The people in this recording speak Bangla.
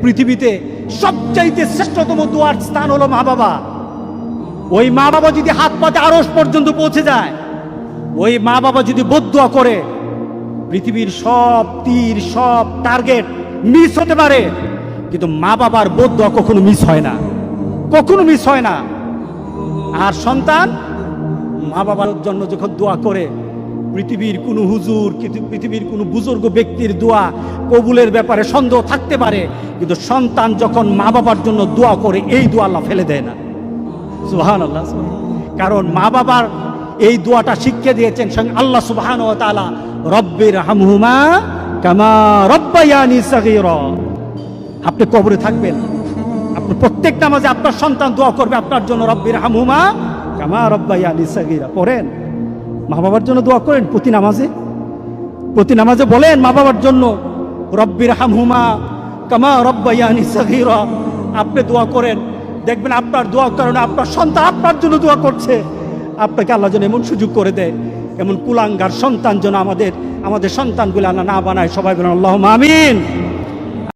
পৃথিবীতে সবচাইতে শ্রেষ্ঠতম দোয়ার স্থান হলো মা বাবা। ওই মা বাবা যদি হাত পাতে আরশ পর্যন্ত পৌঁছে যায়, ওই মা বাবা যদি বদদুয়া করে, পৃথিবীর সব তীর সব টার্গেট মিস হতে পারে, কিন্তু মা বাবার বদদুয়া কখনো মিস হয় না, কখনো মিস হয় না। আর সন্তান মা বাবার জন্য যখন দোয়া করে, পৃথিবীর কোনো হুজুর, পৃথিবীর কোনো বুজুর্গ ব্যক্তির দোয়া কবুলের ব্যাপারে সন্দেহ থাকতে পারে, কিন্তু সন্তান যখন মা বাবার জন্য দোয়া করে, এই দোয়া আল্লাহ ফেলে দেয় না। সুবহানাল্লাহ। কারণ মা বাবার এই দোয়াটা শিখিয়ে দিয়েছেন স্বয়ং আল্লাহ সুবহানাহু ওয়া তাআলা, রব্বির হামহুমা কামা রব্বায়ানি সাগীরা। আপনি কবরে থাকবেন, আপনি প্রত্যেক নামাজে আপনার সন্তান দোয়া করবে আপনার জন্য, রব্বির হামহুমা কামা রব্বায়ানি সাগীরা। পড়েন, মা বাবার জন্য দোয়া করেন প্রতি নামাজে বলেন মা বাবার জন্য, রব্বির হামহুমা কামা রব্বায়ানি সাগীরা। আপনি দোয়া করেন, দেখবেন আপনার দোয়ার কারণে আপনার সন্তান আপনার জন্য দোয়া করছে। আপনাকে আল্লাহ যেন এমন সুযোগ করে দেয়, এমন কুলাঙ্গার সন্তান যেন আমাদের সন্তানগুলো আল্লাহ না বানায়। সবাই বলেন আল্লাহুম্মা আমিন।